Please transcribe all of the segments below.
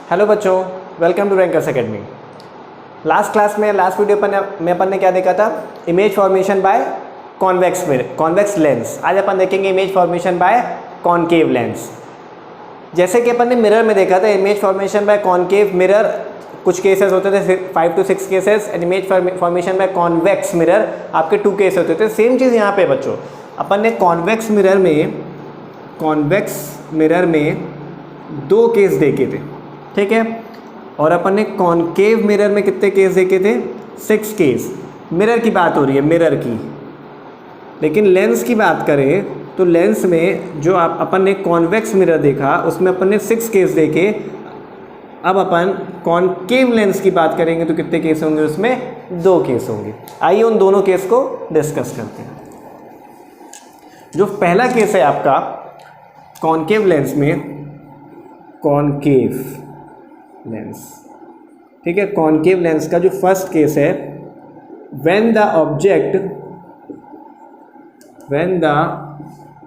Hello बच्चों, welcome to Rankers academy. Last class में last video में अपन ने क्या देखा था? Image formation by convex lens. आज अपन देखेंगे image formation by concave lens. जैसे कि अपन ने मिरर में देखा था, image formation by concave mirror कुछ केसेस होते थे 5 to 6 cases, and image formation by convex mirror आपके 2 केस होते थे। सेम चीज़ यहाँ पे बच्चों, अपन ने कॉन्वेक्स मिरर में 2 केस देखे थे, ठीक है। और अपन ने कॉनकेव मिरर में कितने केस देखे थे? 6 केस। मिरर की बात हो रही है, मिरर की। लेकिन लेंस की बात करें तो लेंस में जो अपन ने कॉन्वेक्स मिरर देखा उसमें अपन ने 6 केस देखे। अब अपन कॉनकेव लेंस की बात करेंगे तो कितने केस होंगे? उसमें 2 केस होंगे। आइए उन दोनों केस को डिस्कस करते हैं। जो पहला केस है आपका कॉनकेव लेंस में, कॉनकेव लेंस, ठीक है। कॉनकेव लेंस का जो फर्स्ट केस है, when the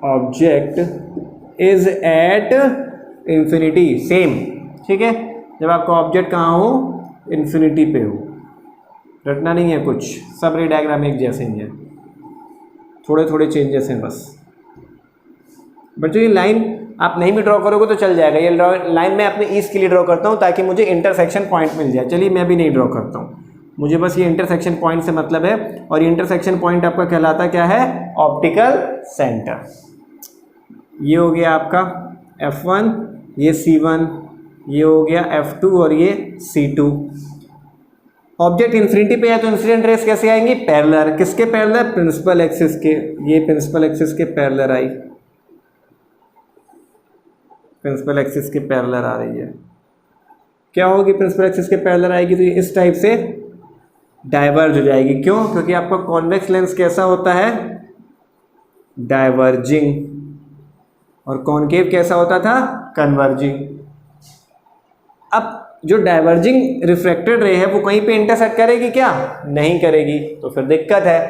object is at infinity, same, ठीक है। जब आपका ऑब्जेक्ट कहाँ हो? इन्फिनिटी पे हो। रटना नहीं है कुछ, सब रे डायग्राम एक जैसे ही है, थोड़े थोड़े चेंजेस हैं बस। बच्चों ये लाइन आप नहीं भी ड्रॉ करोगे तो चल जाएगा। ये लाइन मैं अपने ईज के लिए ड्रॉ करता हूँ ताकि मुझे इंटरसेक्शन पॉइंट मिल जाए। चलिए मैं भी नहीं ड्रॉ करता हूँ, मुझे बस ये इंटरसेक्शन पॉइंट से मतलब है। और ये इंटरसेक्शन पॉइंट आपका कहलाता क्या है? Optical centre. ये हो गया आपका F1, ये C1, ये हो गया F2 और ये C2। ऑब्जेक्ट इन्फिनिटी पे है तो इंसिडेंट रेस कैसे आएंगी? पैरेलल। किसके पैरेलल? प्रिंसिपल एक्सिस के। ये प्रिंसिपल एक्सिस के पैरेलल आई, प्रिंसिपल एक्सिस के पैरेलल आ रही है। क्या होगी? प्रिंसिपल एक्सिस के पैरेलल आएगी तो ये इस टाइप से डाइवर्ज हो जाएगी। क्यों? क्योंकि आपका कॉन्वेक्स लेंस कैसा होता है? डाइवर्जिंग। और कॉनकेव कैसा होता था? कन्वर्जिंग। अब जो डाइवर्जिंग रिफ्रैक्टेड रे है वो कहीं पे इंटरसेक्ट करेगी क्या? नहीं करेगी, तो फिर दिक्कत है।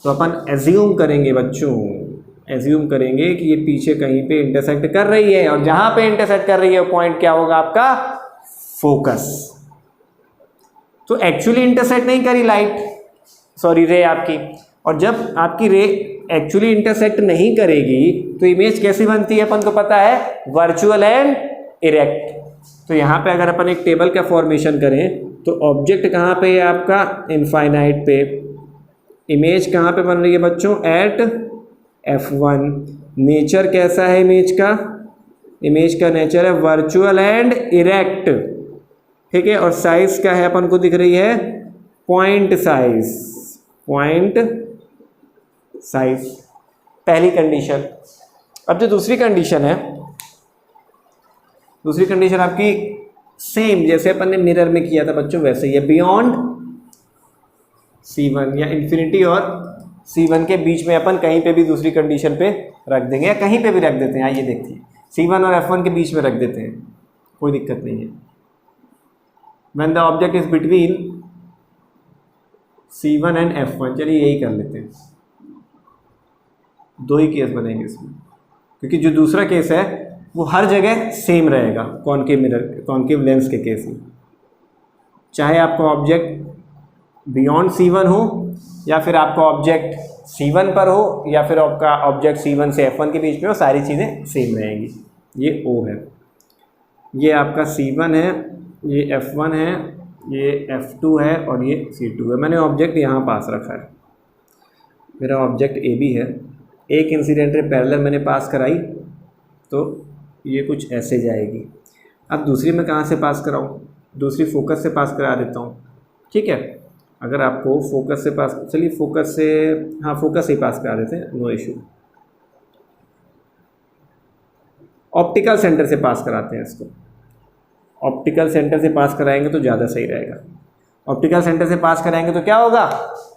तो अपन एज्यूम करेंगे बच्चों, एज्यूम करेंगे कि ये पीछे कहीं पे इंटरसेक्ट कर रही है, और जहां पे इंटरसेक्ट कर रही है पॉइंट क्या होगा आपका? फोकस। तो एक्चुअली इंटरसेक्ट नहीं करी रे आपकी। और जब आपकी रे एक्चुअली इंटरसेक्ट नहीं करेगी तो इमेज कैसी बनती है? अपन को पता है, वर्चुअल एंड इरेक्ट। तो यहाँ पे अगर अपन एक टेबल का फॉर्मेशन करें तो ऑब्जेक्ट कहाँ पे है आपका? इनफाइनाइट पे। इमेज कहाँ पे बन रही है बच्चों? Eight F1। नेचर कैसा है इमेज का? इमेज का नेचर है वर्चुअल एंड इरेक्ट, ठीक है। और साइज क्या है? अपन को दिख रही है पॉइंट साइज, पहली कंडीशन। अब जो दूसरी कंडीशन है, दूसरी कंडीशन आपकी सेम जैसे अपन ने मिरर में किया था बच्चों, वैसे ही है। बियॉन्ड C1 या इन्फिनिटी और C1 के बीच में अपन कहीं पे भी दूसरी कंडीशन पे रख देंगे, या कहीं पे भी रख देते हैं। आइए देखिए, C1 और F1 के बीच में रख देते हैं, कोई दिक्कत नहीं है। When the object is between C1 and F1, चलिए यही कर लेते हैं। 2 ही केस बनेंगे इसमें, क्योंकि जो दूसरा केस है वो हर जगह सेम रहेगा कॉनकेव लेंस के केस में। चाहे आपका ऑब्जेक्ट बियॉन्ड C1 हो, या फिर आपका ऑब्जेक्ट C1 पर हो, या फिर आपका ऑब्जेक्ट C1 से F1 के बीच में हो, सारी चीज़ें सेम रहेंगी। ये O है, ये आपका C1 है, ये F1 है, ये F2 है और ये C2 है। मैंने ऑब्जेक्ट यहाँ पास रखा है, मेरा ऑब्जेक्ट AB है। एक इंसिडेंट रे पैरेलल मैंने पास कराई तो ये कुछ ऐसे जाएगी। अब दूसरी मैं कहाँ से पास कराऊँ? दूसरी फोकस से पास करा देता हूँ, ठीक है। अगर आपको फोकस से पास, चलिए फोकस से, हाँ फोकस से ही पास करा देते हैं, नो इशू। ऑप्टिकल सेंटर से पास कराते हैं इसको। ऑप्टिकल सेंटर से पास कराएंगे तो ज़्यादा सही रहेगा। ऑप्टिकल सेंटर से पास कराएंगे तो क्या होगा?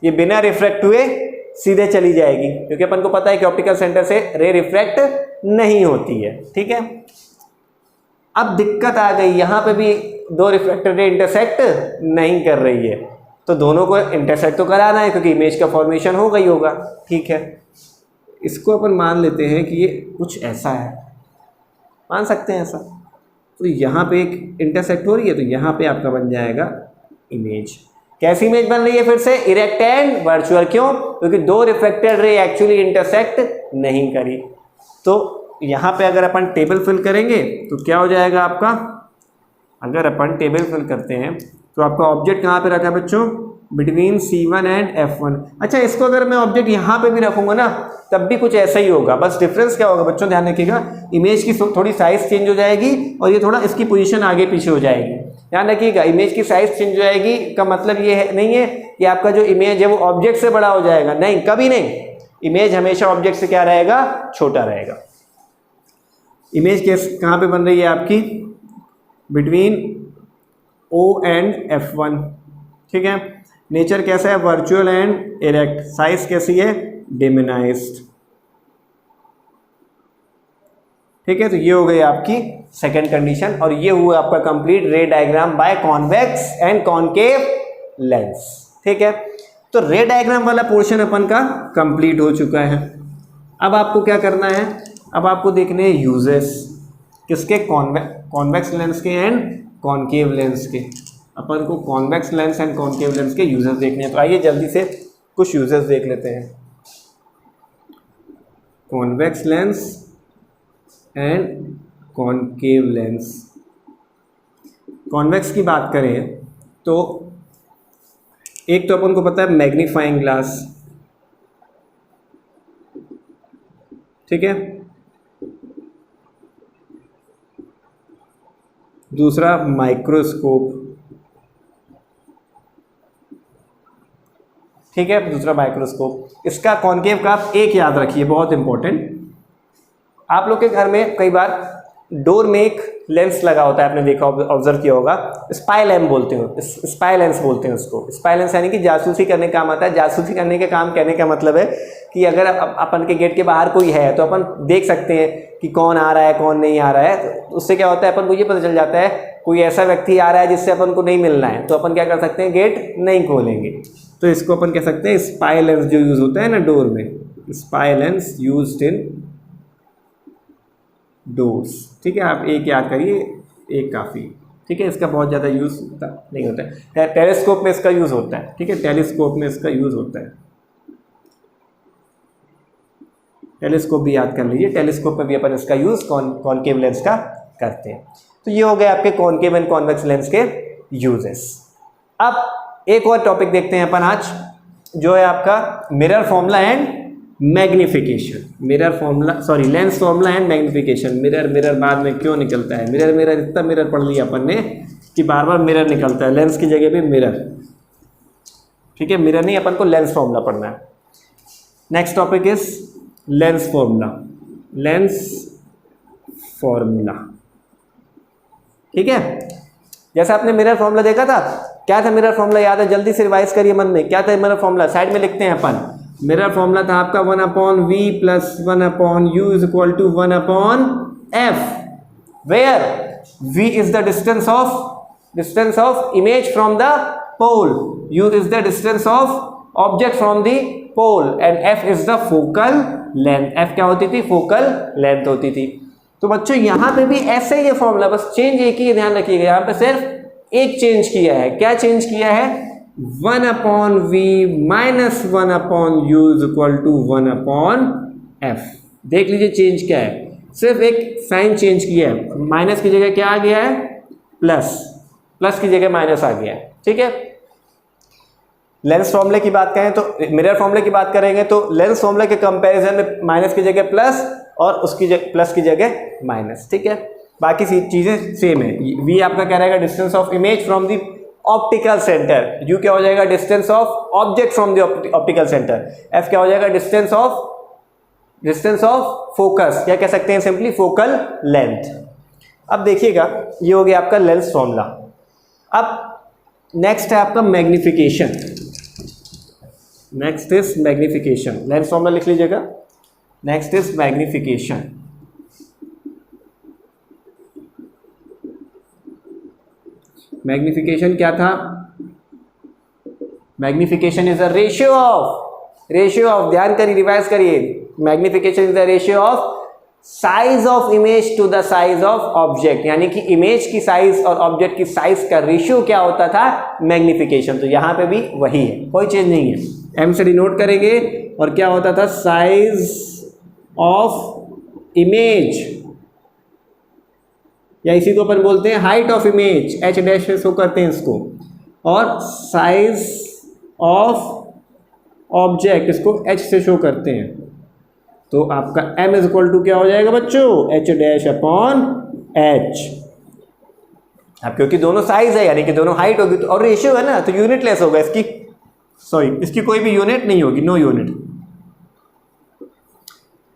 ये बिना रिफ्रैक्ट हुए सीधे चली जाएगी, क्योंकि अपन को पता है कि ऑप्टिकल सेंटर से रे रिफ्रैक्ट नहीं होती है, ठीक है। अब दिक्कत आ गई, यहाँ पे भी 2 रिफ्रैक्टेड रे इंटरसेक्ट नहीं कर रही है, तो दोनों को इंटरसेक्ट तो कराना है, क्योंकि इमेज का फॉर्मेशन हो गई होगा, ठीक है। इसको अपन मान लेते हैं कि ये कुछ ऐसा है, मान सकते हैं ऐसा। तो यहाँ पे एक इंटरसेक्ट हो रही है, तो यहाँ पे आपका बन जाएगा इमेज। कैसी इमेज बन रही है फिर से? Erect and virtual. क्यों? क्योंकि दो रिफ्लेक्टेड रे एक्चुअली इंटरसेक्ट नहीं करी। तो यहाँ पे अगर अपन टेबल फिल करेंगे तो क्या हो जाएगा आपका? अगर अपन टेबल फिल करते हैं तो आपका ऑब्जेक्ट कहाँ पे रखा है बच्चों? Between C1 and F1। अच्छा, इसको अगर मैं ऑब्जेक्ट यहाँ पे भी रखूंगा ना तब भी कुछ ऐसा ही होगा। बस डिफरेंस क्या होगा बच्चों, ध्यान रखिएगा, इमेज की थोड़ी साइज चेंज हो जाएगी और ये थोड़ा इसकी पोजीशन आगे पीछे हो जाएगी। ध्यान रखिएगा, इमेज की साइज चेंज हो जाएगी का मतलब ये है नहीं है कि आपका जो इमेज है वो ऑब्जेक्ट से बड़ा हो जाएगा, नहीं, कभी नहीं। इमेज हमेशा ऑब्जेक्ट से क्या रहेगा? छोटा रहेगा। इमेज कहाँ पे बन रही है आपकी? Between O and F1। ठीक है। नेचर कैसा है? Virtual and erect. साइज कैसी है? डिमिनाइज्ड। ठीक है, तो ये हो गई आपकी सेकंड कंडीशन और ये हुआ आपका complete ray diagram by convex and concave lens. ठीक है, तो रे डायग्राम वाला पोर्शन अपन का कंप्लीट हो चुका है। अब आपको क्या करना है? अब आपको देखने हैं यूजेस किसके? कॉन्वेक्स लेंस के एंड कॉनकेव लेंस के। अपन को convex lens and concave lens के यूजेस देखने हैं। तो आइए जल्दी से कुछ यूजेस देख लेते हैं। Convex lens and concave lens. Convex की बात करें तो एक तो अपन को पता है मैग्नीफाइंग ग्लास। ठीक है, दूसरा माइक्रोस्कोप। ठीक है, दूसरा माइक्रोस्कोप। इसका कॉनकेव का आप एक याद रखिए, बहुत इंपॉर्टेंट। आप लोग के घर में कई बार डोर में एक लेंस लगा होता है, आपने देखा ऑब्जर्व किया होगा, स्पाई लैम्प बोलते हैं, स्पाई लेंस बोलते हैं उसको। स्पाई लेंस यानी कि जासूसी करने का काम आता है। जासूसी करने के काम कहने का मतलब है कि अगर अपन के गेट के बाहर कोई है तो अपन देख सकते हैं कि कौन आ रहा है कौन नहीं आ रहा है। तो उससे क्या होता है, अपन को ये पता चल जाता है कोई ऐसा व्यक्ति आ रहा है जिससे अपन को नहीं मिलना है, तो अपन क्या कर सकते हैं, गेट नहीं खोलेंगे। तो इसको अपन कह सकते हैं स्पाई लेंस जो यूज होता है ना डोर में, spy lens used in doors. ठीक है, आप एक याद करिए, एक काफ़ी। ठीक है, इसका बहुत ज़्यादा यूज़ नहीं होता है। टेलीस्कोप में इसका यूज़ होता है। ठीक है, टेलीस्कोप में इसका यूज़ होता है। टेलीस्कोप भी याद कर लीजिए, टेलीस्कोप में भी अपन इसका यूज़ कॉनकेव लेंस का करते हैं। तो ये हो गए आपके कॉनकेव एंड कॉन्वेक्स लेंस के यूजेस। अब एक और टॉपिक देखते हैं अपन आज, जो है आपका mirror formula and magnification. Mirror formula, sorry, lens formula and magnification. Mirror बाद में क्यों निकलता है? मिरर इतना मिरर पढ़ लिया अपन ने कि बार बार मिरर निकलता है, लेंस की जगह पे मिरर। ठीक है, मिरर नहीं, अपन को लेंस फॉर्मूला पढ़ना है। Next topic is lens formula. Lens formula, ठीक है। जैसे आपने मिरर फॉर्मूला देखा था, क्या था मिरर फॉर्मूला? याद है? जल्दी से रिवाइज करिए मन में, क्या था मिरर फॉर्मूला? साइड में लिखते हैं अपन। मिरर फॉर्मूला था आपका 1/v plus 1/u is equal to 1/f, where v is the distance of image from the pole, u is the distance of object from the pole and f is the focal length. f क्या होती थी? Focal length होती थी। तो बच्चों यहाँ पे भी ऐसे ही ये फॉर्मूला, बस चेंज एक ही, ध्यान रखिएगा, यहाँ पे सिर्फ एक चेंज किया है। क्या चेंज किया है? 1/v minus 1/u is equal to 1/f। देख लीजिए चेंज क्या है, सिर्फ एक साइन चेंज किया है। माइनस की जगह क्या आ गया है? प्लस, प्लस की जगह माइनस आ गया है। ठीक है, लेंस फॉर्मूले की बात करें तो, मिरर फॉर्मूले की बात करेंगे तो लेंस फॉर्मूले के कंपैरिजन में माइनस की जगह प्लस और उसकी जगह प्लस की जगह माइनस। ठीक है, बाकी चीजें सेम है। v आपका क्या रहेगा? Distance of image from the optical centre. u क्या हो जाएगा? Distance of object from the optical centre. f क्या हो जाएगा? डिस्टेंस ऑफ फोकस, क्या कह सकते हैं सिंपली? Focal length. अब देखिएगा, ये हो गया आपका लेंस फॉर्मूला। अब नेक्स्ट है आपका magnification. Next is magnification. Lens formula लिख लीजिएगा। Next is magnification. मैग्निफिकेशन क्या था? Magnification is the ratio of, ध्यान करिए, रिवाइज करिए। Magnification is the ratio of size of image to the size of object, यानी कि इमेज की साइज और ऑब्जेक्ट की साइज का रेशियो क्या होता था, मैग्निफिकेशन। तो यहां पे भी वही है, कोई चेंज नहीं है। एम से डिनोट करेंगे और क्या होता था, साइज ऑफ इमेज, या इसी को अपन बोलते हैं height of image, H dash से शो करते हैं इसको, और साइज ऑफ ऑब्जेक्ट इसको एच से शो करते हैं। तो आपका m इज इक्वल टू क्या हो जाएगा बच्चों, एच डैश अपॉन एच। अब क्योंकि दोनों साइज है यानी कि दोनों हाइट होगी, तो और रेशियो है ना, तो यूनिट लेस होगा इसकी, सॉरी इसकी कोई भी यूनिट नहीं होगी, नो यूनिट।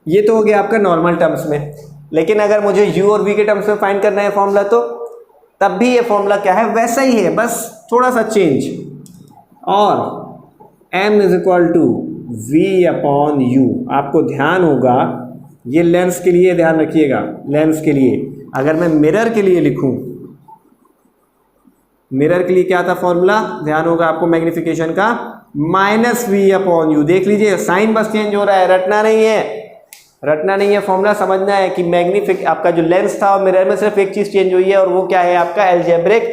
ये तो हो गया आपका नॉर्मल टर्म्स में। लेकिन अगर मुझे u और v के टर्म्स में फाइंड करना है फॉर्मूला, तो तब भी ये फॉर्मूला क्या है, वैसा ही है, बस थोड़ा सा चेंज। और m is equal to v upon u। आपको ध्यान होगा, ये लेंस के लिए ध्यान रखिएगा, लेंस के लिए अगर मैं मिरर के लिए लिखूं, मिरर के लिए क्या था फॉर्मूला, ध्यान होगा आपको मैग्निफिकेशन का, माइनस वी अपॉन यू। देख लीजिए साइन बस चेंज हो रहा है, रटना नहीं है, रटना नहीं है, फॉर्मूला समझना है कि मैग्निफिक आपका जो लेंस था और मिरर में सिर्फ एक चीज चेंज हुई है, और वो क्या है आपका एल्जेब्रिक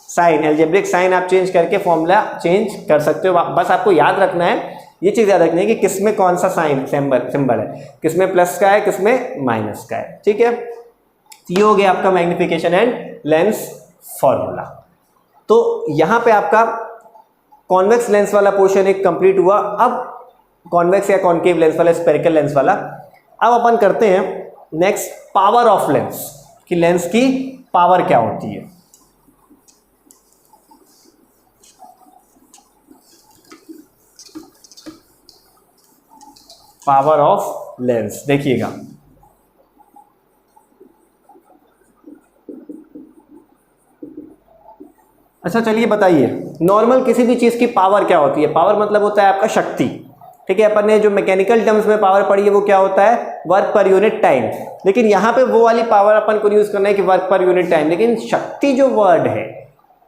साइन। एल्जेब्रिक साइन आप चेंज करके फॉर्मूला चेंज कर सकते हो। बस आपको याद रखना है, ये चीज याद रखनी है कि किसमें कौन सा साइन सिंबल है, किसमें प्लस का है, किसमें माइनस का है, ठीक है। ये हो गया आपका मैग्निफिकेशन एंड लेंस फॉर्मूला। तो यहां पे आपका कॉन्वेक्स लेंस वाला पोर्शन एक कंप्लीट हुआ। अब कॉन्वेक्स या कॉन्केव लेंस वाला, स्फेरिकल लेंस वाला, अब अपन करते हैं नेक्स्ट पावर ऑफ लेंस, कि लेंस की पावर क्या होती है। पावर ऑफ लेंस देखिएगा, अच्छा चलिए बताइए, नॉर्मल किसी भी चीज की पावर क्या होती है। पावर मतलब होता है आपका शक्ति, ठीक है। अपन ने जो मैकेनिकल टर्म्स में पावर पढ़ी है वो क्या होता है, वर्क पर यूनिट टाइम। लेकिन यहाँ पे वो वाली पावर अपन को यूज करना है कि वर्क पर यूनिट टाइम, लेकिन शक्ति जो वर्ड है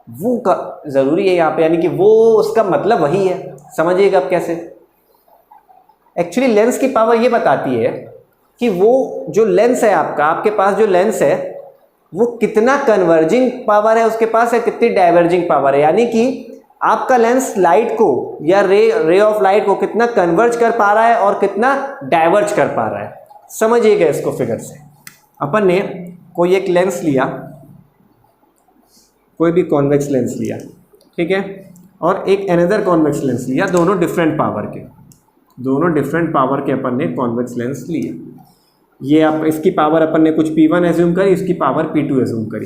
वो जरूरी है यहाँ पे, यानी कि वो उसका मतलब वही है। समझिएगा अब कैसे। एक्चुअली लेंस की पावर ये बताती है कि वो जो लेंस है आपका, आपके पास जो लेंस है वो कितना कन्वर्जिंग पावर है उसके पास, है कितनी डाइवर्जिंग पावर है, यानी कि आपका लेंस लाइट को या रे ऑफ लाइट को कितना कन्वर्ज कर पा रहा है और कितना डाइवर्ज कर पा रहा है। समझिएगा इसको फिगर से। अपन ने कोई एक लेंस लिया, कोई भी कॉन्वेक्स लेंस लिया, ठीक है, और एक अनदर कॉन्वेक्स लेंस लिया, दोनों डिफरेंट पावर के, दोनों डिफरेंट पावर के अपन ने कॉन्वेक्स लेंस लिए। ये आप इसकी पावर अपन ने कुछ P1 एज्यूम करी, इसकी पावर P2 एज्यूम करी,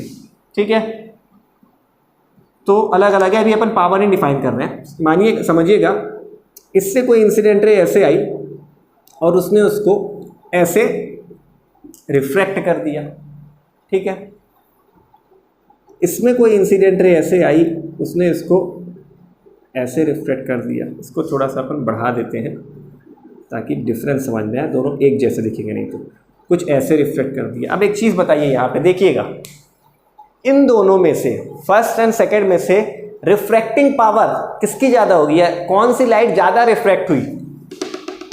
ठीक है। तो अलग अलग है, अभी अपन पावर नहीं डिफाइन कर रहे हैं। मानिए, समझिएगा, इससे कोई इंसिडेंट रे ऐसे आई और उसने उसको ऐसे रिफ्रैक्ट कर दिया, ठीक है। इसमें कोई इंसिडेंट रे ऐसे आई, उसने इसको ऐसे रिफ्रैक्ट कर दिया। इसको थोड़ा सा अपन बढ़ा देते हैं ताकि डिफरेंस समझ में आए, दोनों एक जैसे दिखेंगे, नहीं तो कुछ ऐसे रिफ्लेक्ट कर दिया। अब एक चीज़ बताइए यहाँ पे, देखिएगा, इन दोनों में से, फर्स्ट एंड सेकंड में से रिफ्रैक्टिंग पावर किसकी ज़्यादा होगी, या कौन सी लाइट ज़्यादा रिफ्रैक्ट हुई,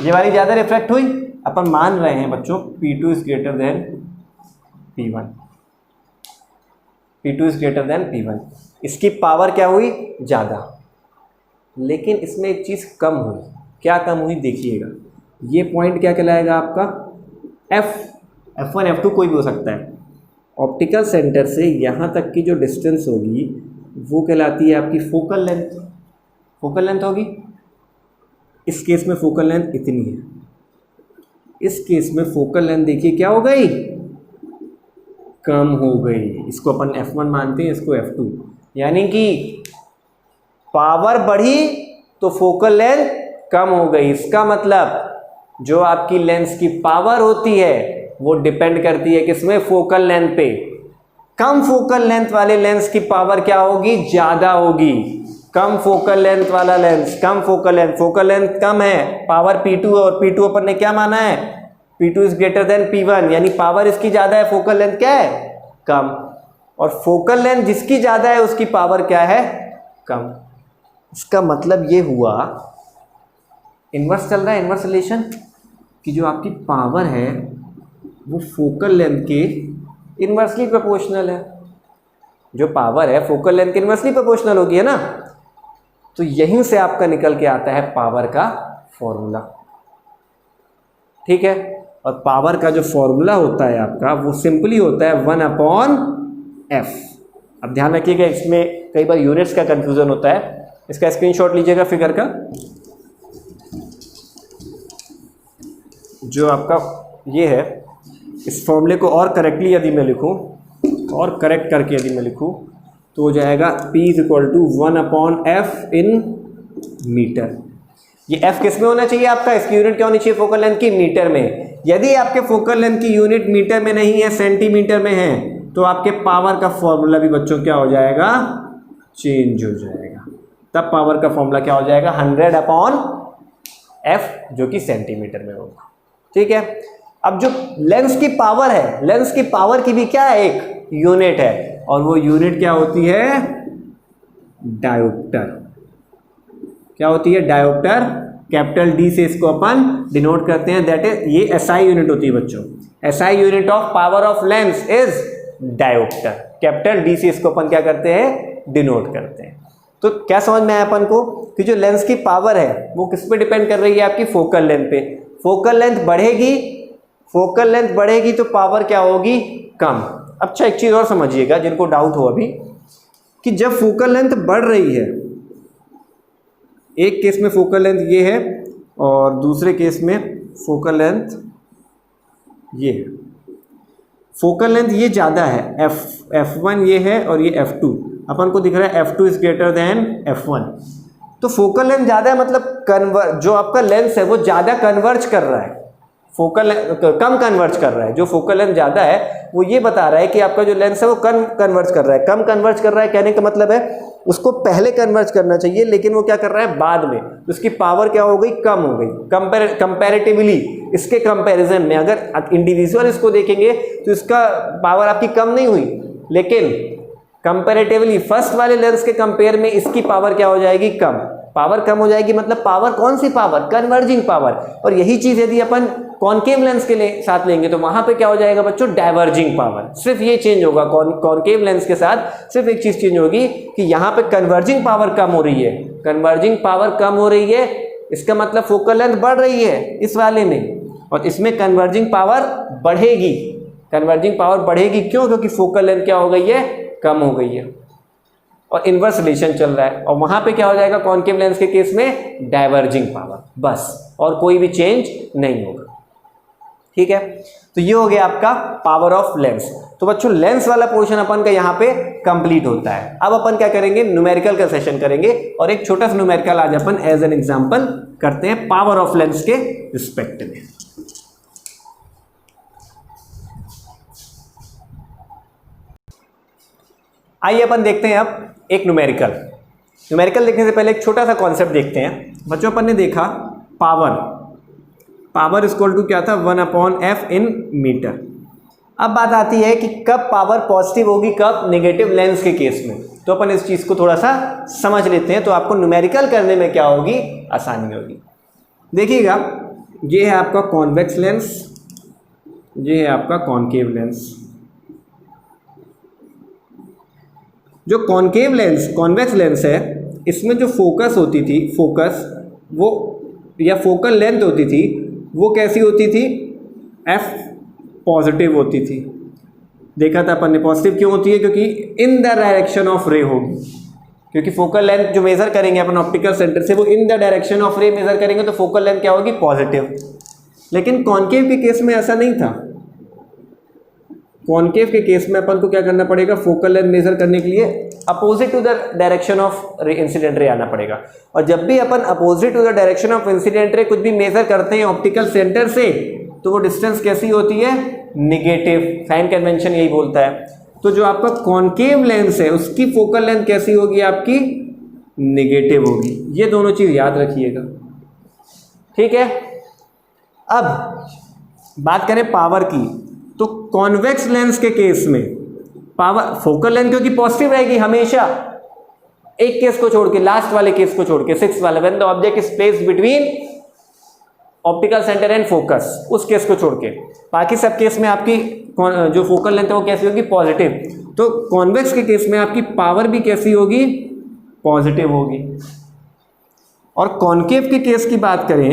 ये वाली ज़्यादा रिफ्रैक्ट हुई। अपन मान रहे हैं बच्चों P2 is greater than P1, P2 is greater than P1, इसकी पावर क्या हुई, ज़्यादा। लेकिन इसमें एक चीज़ कम हुई, क्या कम हुई देखिएगा। ये पॉइंट क्या कहलाएगा आपका, F1 F2 कोई भी हो सकता है। ऑप्टिकल सेंटर से यहाँ तक की जो डिस्टेंस होगी वो कहलाती है आपकी फोकल लेंथ। फोकल लेंथ होगी, इस केस में फोकल लेंथ इतनी है, इस केस में फोकल लेंथ देखिए क्या हो गई, कम हो गई। इसको अपन F1 मानते हैं, इसको F2, यानी कि पावर बढ़ी तो फोकल लेंथ कम हो गई। इसका मतलब जो आपकी लेंस की पावर होती है वो डिपेंड करती है किसमें, फोकल लेंथ पे। कम फोकल लेंथ वाले लेंस की पावर क्या होगी, ज्यादा होगी। कम फोकल लेंथ वाला लेंस, कम फोकल लेंथ कम है, पावर P2 और P2 अपन ने क्या माना है, P2 is greater than P1, यानी पावर इसकी ज्यादा है, फोकल लेंथ क्या है, कम। और फोकल लेंथ जिसकी ज्यादा है उसकी पावर क्या है, कम। इसका मतलब ये हुआ, इन्वर्स चल रहा है, इन्वर्स रिलेशन, कि जो आपकी पावर है वो फोकल लेंथ के इन्वर्सली प्रोपोर्शनल है। जो पावर है फोकल लेंथ के इन्वर्सली प्रोपोर्शनल होगी, है ना। तो यहीं से आपका निकल के आता है पावर का फॉर्मूला, ठीक है। और पावर का जो फॉर्मूला होता है आपका वो सिंपली होता है 1/f। अब ध्यान रखिएगा, इसमें कई बार यूनिट्स का कंफ्यूजन होता है। इसका स्क्रीनशॉट लीजिएगा फिगर का। जो आपका ये है, इस फॉर्मूले को और करेक्टली यदि मैं लिखूं, और करेक्ट करके यदि मैं लिखूं तो हो जाएगा P = 1/f इन मीटर। ये f किस में होना चाहिए आपका, इसकी यूनिट क्या होनी चाहिए फोकल लेंथ की, मीटर में। यदि आपके फोकल लेंथ की यूनिट मीटर में नहीं है, सेंटीमीटर में है, तो आपके पावर का फॉर्मूला भी बच्चों क्या हो जाएगा, चेंज हो जाएगा। तब पावर का फॉर्मूला क्या हो जाएगा 100/f, जो कि सेंटीमीटर में होगा, ठीक है। अब जो लेंस की पावर है, लेंस की पावर की भी क्या है, एक यूनिट है, और वो यूनिट क्या होती है, डायोप्टर। क्या होती है, डायोप्टर। कैपिटल डी से इसको अपन डिनोट करते हैं, दैट इज, ये एसआई यूनिट होती है बच्चों। SI unit of power of lens is dioptre. Capital D से इसको अपन क्या करते हैं, डिनोट करते हैं। तो क्या समझ में आया अपन को कि जो लेंस की पावर है वो किस पे डिपेंड कर रही है, आपकी फोकल लेंथ पे। फोकल लेंथ बढ़ेगी, फोकल लेंथ बढ़ेगी तो पावर क्या होगी, कम। अच्छा एक चीज़ और समझिएगा जिनको डाउट हो अभी, कि जब फोकल लेंथ बढ़ रही है, एक केस में फोकल लेंथ ये है और दूसरे केस में फोकल लेंथ ये है। फोकल लेंथ ये ज़्यादा है, f1 ये है और ये f2, अपन को दिख रहा है f2 is greater than f1। तो फोकल लेंथ ज़्यादा है, मतलब जो आपका लेंस है वो ज़्यादा कन्वर्ज कर रहा है, फोकल कम कन्वर्ज कर रहा है। जो फोकल लेंथ ज़्यादा है वो ये बता रहा है कि आपका जो लेंस है वो कम कन्वर्ज कर रहा है। कम कन्वर्ज कर रहा है कहने का मतलब है उसको पहले कन्वर्ज करना चाहिए, लेकिन वो क्या कर रहा है बाद में, तो उसकी पावर क्या हो गई, कम हो गई। कंपैरेटिवली इसके कंपैरिजन में अगर इंडिविजुअल इसको देखेंगे तो इसका पावर आपकी कम नहीं हुई, लेकिन कंपैरेटिवली फर्स्ट वाले लेंस के कंपेयर में इसकी पावर क्या हो जाएगी, कम। पावर कम हो जाएगी मतलब पावर कौन सी पावर, कन्वर्जिंग पावर। और यही चीज़ यदि अपन कॉनकेव लेंस के साथ लेंगे तो वहां पे क्या हो जाएगा बच्चों, डाइवर्जिंग पावर। सिर्फ ये चेंज होगा, कॉनकेव लेंस के साथ सिर्फ एक चीज़ चेंज होगी कि यहाँ पे कन्वर्जिंग पावर कम हो रही है, कन्वर्जिंग पावर कम हो रही है, इसका मतलब फोकल लेंथ बढ़ रही है इस वाले में, और इसमें कन्वर्जिंग पावर बढ़ेगी। कन्वर्जिंग पावर बढ़ेगी क्यों, क्योंकि फोकल लेंथ क्या हो गई है, कम हो गई है, और इन्वर्स रिलेशन चल रहा है। और वहां पे क्या हो जाएगा कॉनकेव लेंस के केस में, डाइवर्जिंग पावर, बस, और कोई भी चेंज नहीं होगा, ठीक है। तो ये हो गया आपका पावर ऑफ लेंस। तो बच्चों लेंस वाला पोर्शन अपन का यहाँ पे कंप्लीट होता है। अब अपन क्या करेंगे, न्यूमेरिकल का सेशन करेंगे, और एक छोटा सा न्यूमेरिकल आज अपन एज एन एग्जांपल करते हैं पावर ऑफ लेंस के रिस्पेक्ट में। आइए अपन देखते हैं अब एक न्यूमेरिकल देखने से पहले एक छोटा सा कॉन्सेप्ट देखते हैं। बच्चों अपन ने देखा पावर इक्वल टू क्या था, 1/f इन मीटर। अब बात आती है कि कब पावर पॉजिटिव होगी, कब नेगेटिव लेंस के केस में। तो अपन इस चीज़ को थोड़ा सा समझ लेते हैं, तो आपको न्यूमेरिकल करने में क्या होगी, आसानी होगी। देखिएगा ये है आपका कॉन्वेक्स लेंस, ये है आपका कॉनकेव लेंस। जो कॉनकेव लेंस, कॉन्वेक्स लेंस है, इसमें जो फोकस होती थी, फोकस वो या फोकल लेंथ होती थी वो कैसी होती थी, f पॉजिटिव होती थी। देखा था अपन ने, पॉजिटिव क्यों होती है, क्योंकि इन द डायरेक्शन ऑफ रे होगी, क्योंकि फोकल लेंथ जो मेजर करेंगे अपन ऑप्टिकल सेंटर से वो in the direction of ray measure करेंगे, तो फोकल लेंथ क्या होगी, पॉजिटिव। लेकिन कॉनकेव के केस में ऐसा नहीं था। कॉनकेव के केस में अपन को क्या करना पड़ेगा, फोकल लेंथ मेजर करने के लिए opposite to the direction of incident ray आना पड़ेगा। और जब भी अपन opposite to the direction of incident ray कुछ भी मेजर करते हैं ऑप्टिकल सेंटर से, तो वो डिस्टेंस कैसी होती है, निगेटिव। साइन कन्वेंशन यही बोलता है। तो जो आपका कॉनकेव लेंस है उसकी फोकल लेंथ कैसी होगी, आपकी निगेटिव होगी। ये दोनों चीज याद रखिएगा, ठीक है। अब बात करें पावर की, तो कॉन्वेक्स लेंस के केस में पावर, फोकल लेंथ क्योंकि पॉजिटिव रहेगी हमेशा, एक केस को छोड़ के, लास्ट वाले केस को छोड़ के, 6 वाला, when the object is placed between optical centre and focus, उस केस को छोड़ के बाकी सब केस में आपकी जो फोकल लेंथ है वो कैसी होगी, पॉजिटिव। तो कॉन्वेक्स के केस में आपकी पावर भी कैसी होगी, पॉजिटिव होगी। और कॉनकेव के केस की बात करें,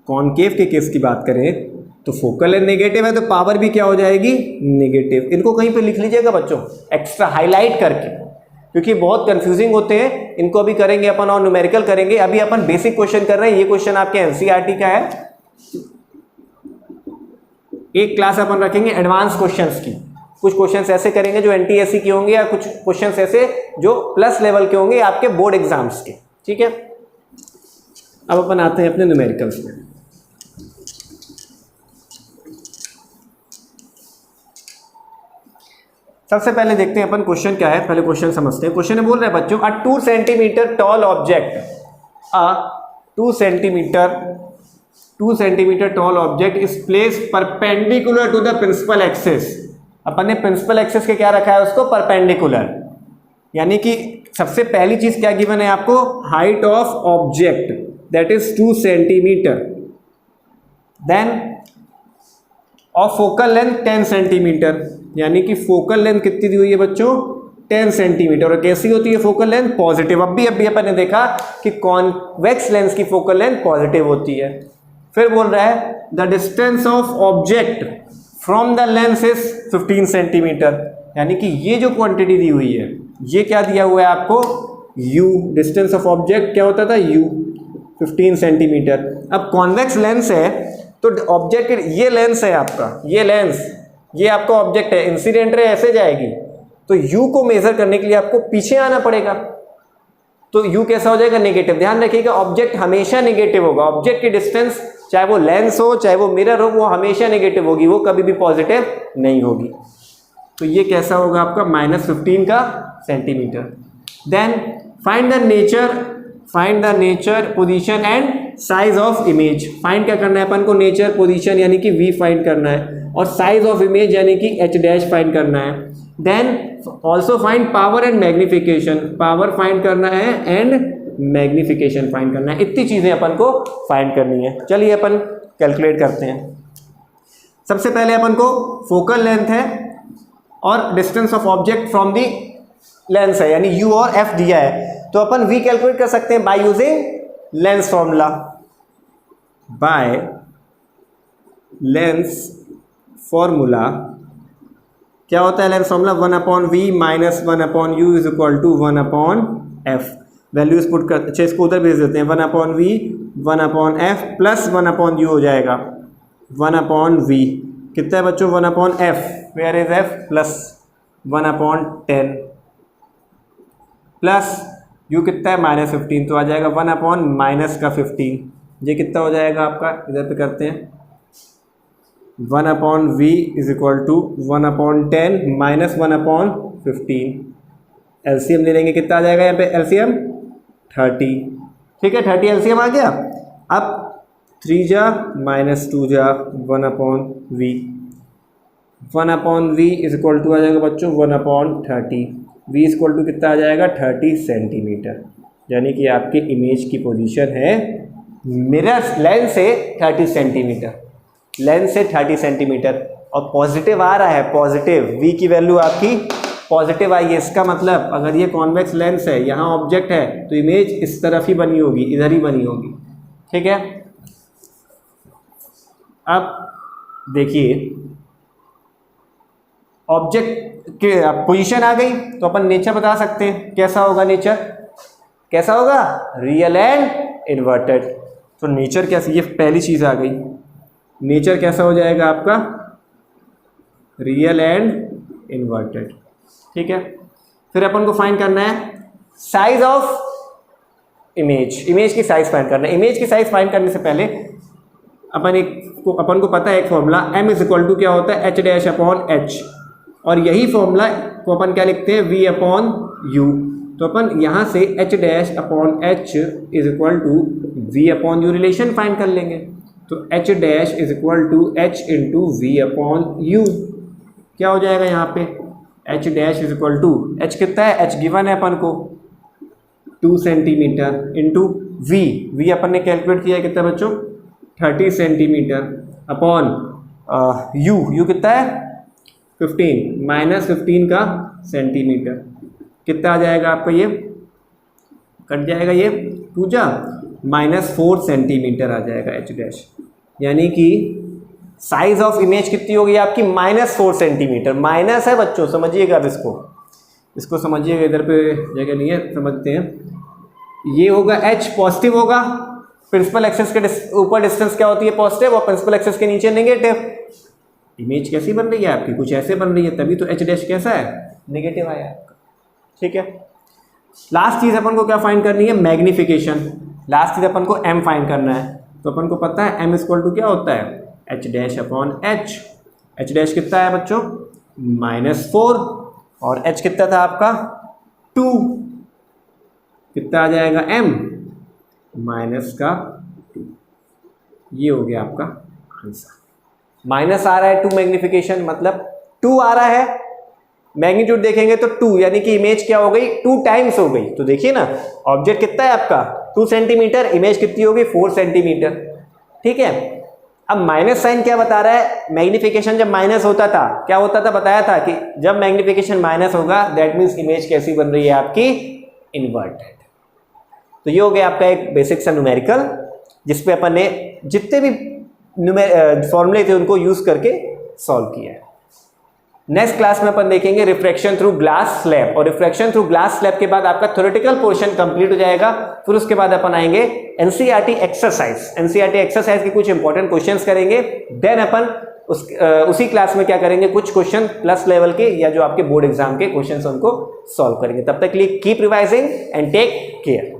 कॉनकेव के केस की बात करें तो फोकल लेंथ नेगेटिव है तो पावर भी क्या हो जाएगी, नेगेटिव। इनको कहीं पे लिख लीजिएगा बच्चों, एक्स्ट्रा हाईलाइट करके, क्योंकि बहुत कंफ्यूजिंग होते हैं। इनको अभी करेंगे अपन और न्यूमेरिकल करेंगे। अभी अपन बेसिक क्वेश्चन कर रहे हैं। ये क्वेश्चन आपके एनसीईआरटी का है। एक क्लास अपन रखेंगे एडवांस क्वेश्चंस की। कुछ क्वेश्चंस ऐसे करेंगे जो एनटीएससी के होंगे, या कुछ क्वेश्चंस ऐसे जो प्लस लेवल के होंगे आपके बोर्ड एग्जाम्स के, ठीक है। अब अपन आते हैं अपने न्यूमेरिकल्स में। सबसे पहले देखते हैं अपन क्वेश्चन क्या है, पहले क्वेश्चन समझते हैं। क्वेश्चन बोल रहे हैं बच्चों, a 2 centimetre tall object, a 2 centimetre tall object is place perpendicular to the principal axis. अपन ने प्रिंसिपल एक्सिस के क्या रखा है, उसको परपेंडिकुलर, यानी कि सबसे पहली चीज क्या गिवन है आपको, height of object that is 2 centimetre, then of focal length 10 centimetre, यानी कि फोकल लेंथ कितनी दी हुई है बच्चों, 10 सेंटीमीटर। और कैसी होती है फोकल लेंथ, पॉजिटिव। अभी अपन ने देखा कि कॉन्वेक्स लेंस की फोकल लेंथ पॉजिटिव होती है। फिर बोल रहा है the distance of object from the lens is 15 centimetre, यानी कि ये जो क्वांटिटी दी हुई है, ये क्या दिया हुआ है आपको, u। डिस्टेंस ऑफ ऑब्जेक्ट क्या होता था, u, 15 सेंटीमीटर। अब कॉन्वेक्स लेंस है तो ऑब्जेक्ट, ये लेंस है आपका, ये लेंस, ये आपका ऑब्जेक्ट है, इंसिडेंट रे ऐसे जाएगी, तो u को मेजर करने के लिए आपको पीछे आना पड़ेगा। तो u कैसा हो जाएगा, नेगेटिव। ध्यान रखिएगा ऑब्जेक्ट हमेशा नेगेटिव होगा। ऑब्जेक्ट की डिस्टेंस, चाहे वो लेंस हो चाहे वो मिरर हो, वो हमेशा नेगेटिव होगी, वो कभी भी पॉजिटिव नहीं होगी। तो ये कैसा होगा आपका, -15 का centimetre. Then find the nature position and size of image. Find क्या करना है अपन को, नेचर पोजीशन यानी कि v फाइंड करना है, और साइज ऑफ इमेज यानी कि h डैश फाइंड करना है। Then also find power and magnification, power find करना है एंड मैग्निफिकेशन फाइंड करना है। इतनी चीजें अपन को फाइंड करनी है। चलिए अपन कैलकुलेट करते हैं। सबसे पहले अपन को फोकल लेंथ है और distance of object from the lens है, यानी u और f दिया है, तो अपन v कैलकुलेट कर सकते हैं by using lens formula. By lens formula क्या होता है, lens formula 1/v minus 1/u is equal to 1/f। Values put कर, अच्छा इसको उधर भेज देते हैं, 1/v 1/f प्लस 1/u हो जाएगा 1/v। कितना है बच्चों, 1/f, where is f, plus 1/10 plus u कितना है, -15, तो आ जाएगा 1/-15। ये कितना हो जाएगा आपका, इधर पे करते हैं, 1/v is equal to 1/10 minus 1/15। LCM ले लेंगे, कितना आ जाएगा यहाँ पे एलसीएम, 30। ठीक है, 30 एलसीएम आ गया। अब 3 जा -2 जा 1/v, 1/v is equal to आ जाएगा बच्चों 1/30। v इज इक्वल टू कितना आ जाएगा, 30 सेंटीमीटर, यानी कि आपके इमेज की पोजीशन है मिरर लेंस से 30 सेंटीमीटर, लेंस से 30 सेंटीमीटर। और पॉजिटिव आ रहा है, पॉजिटिव v की वैल्यू आपकी पॉजिटिव आई है। इसका मतलब अगर ये कॉन्वेक्स लेंस है, यहाँ ऑब्जेक्ट है, तो इमेज इस तरफ ही बनी होगी, इधर ही बनी होगी। ठीक है, अब देखिए ऑब्जेक्ट की पोजीशन आ गई, तो अपन नेचर बता सकते हैं। कैसा होगा नेचर, कैसा होगा, रियल एंड इन्वर्टेड। तो नेचर कैसे, ये पहली चीज आ गई, नेचर कैसा हो जाएगा आपका, रियल एंड इन्वर्टेड। ठीक है, फिर अपन को फाइंड करना है साइज ऑफ इमेज, इमेज की साइज फाइंड करना है। इमेज की साइज फाइंड करने से पहले अपन को पता है एक formula, m is equal to क्या होता है, h'/h, और यही फॉर्मूला को अपन क्या लिखते हैं, v/u। तो अपन यहाँ से h'/h is equal to v/u relation find कर लेंगे। तो h' is equal to h into v/u। क्या हो जाएगा यहाँ पे, h' is equal to, h कितना है, h गिवन है अपन को 2 सेंटीमीटर इंटू v अपन ने कैलकुलेट किया है कितना बच्चों, 30 सेंटीमीटर अपॉन यू कितना है 15 माइनस 15 का सेंटीमीटर, कितना आ जाएगा आपका, ये कट जाएगा, ये 2 जा -4 सेंटीमीटर आ जाएगा एच डैश। यानी कि साइज ऑफ इमेज कितनी होगी आपकी -4 सेंटीमीटर। माइनस है बच्चों, समझिएगा अब इसको समझिएगा, इधर पे जगह नहीं है, समझते हैं। ये होगा h पॉजिटिव होगा, प्रिंसिपल एक्सिस के ऊपर डिस्टेंस क्या होती है पॉजिटिव, और प्रिंसिपल एक्सिस के नीचे नेगेटिव। इमेज कैसी बन रही है आपकी, कुछ ऐसे बन रही है, तभी तो एच डैश कैसा है, नेगेटिव आया आपका। ठीक है, लास्ट चीज अपन को क्या फाइंड करनी है, मैग्निफिकेशन। लास्ट चीज अपन को m फाइंड करना है। तो अपन को पता है m इक्वल टू क्या होता है, H dash upon H. H dash कितना है बच्चों, -4, और h कितना था आपका 2, कितना आ जाएगा m -2। ये हो गया आपका आंसर। माइनस आ रहा है 2 मैग्निफिकेशन, मतलब 2 आ रहा है, मैग्नीट्यूड देखेंगे तो 2, यानी कि इमेज क्या हो गई 2 टाइम्स हो गई। तो देखिए ना, ऑब्जेक्ट कितना है आपका 2 सेंटीमीटर, इमेज कितनी होगी 4 सेंटीमीटर। ठीक है, अब माइनस साइन क्या बता रहा है, मैग्निफिकेशन जब माइनस होता था क्या होता था, बताया था कि जब मैग्निफिकेशन माइनस होगा दैट मीन्स इमेज कैसी बन रही है आपकी, इन्वर्टेड। तो ये हो गया आपका एक बेसिक सा न्यूमेरिकल, जिसपे अपन ने जितने भी फॉर्मूले थे उनको यूज करके सॉल्व किया है। नेक्स्ट क्लास में अपन देखेंगे रिफ्रैक्शन थ्रू ग्लास स्लैब, और रिफ्रैक्शन थ्रू ग्लास स्लैब के बाद आपका थ्योरेटिकल पोर्शन कंप्लीट हो जाएगा। फिर उसके बाद अपन आएंगे एनसीईआरटी एक्सरसाइज। एनसीईआरटी एक्सरसाइज के कुछ इंपॉर्टेंट क्वेश्चंस करेंगे। देन अपन उसी क्लास में क्या करेंगे, कुछ क्वेश्चन प्लस लेवल के या जो आपके बोर्ड एग्जाम के क्वेश्चंस उनको सॉल्व करेंगे। तब तक के लिए keep revising and take care.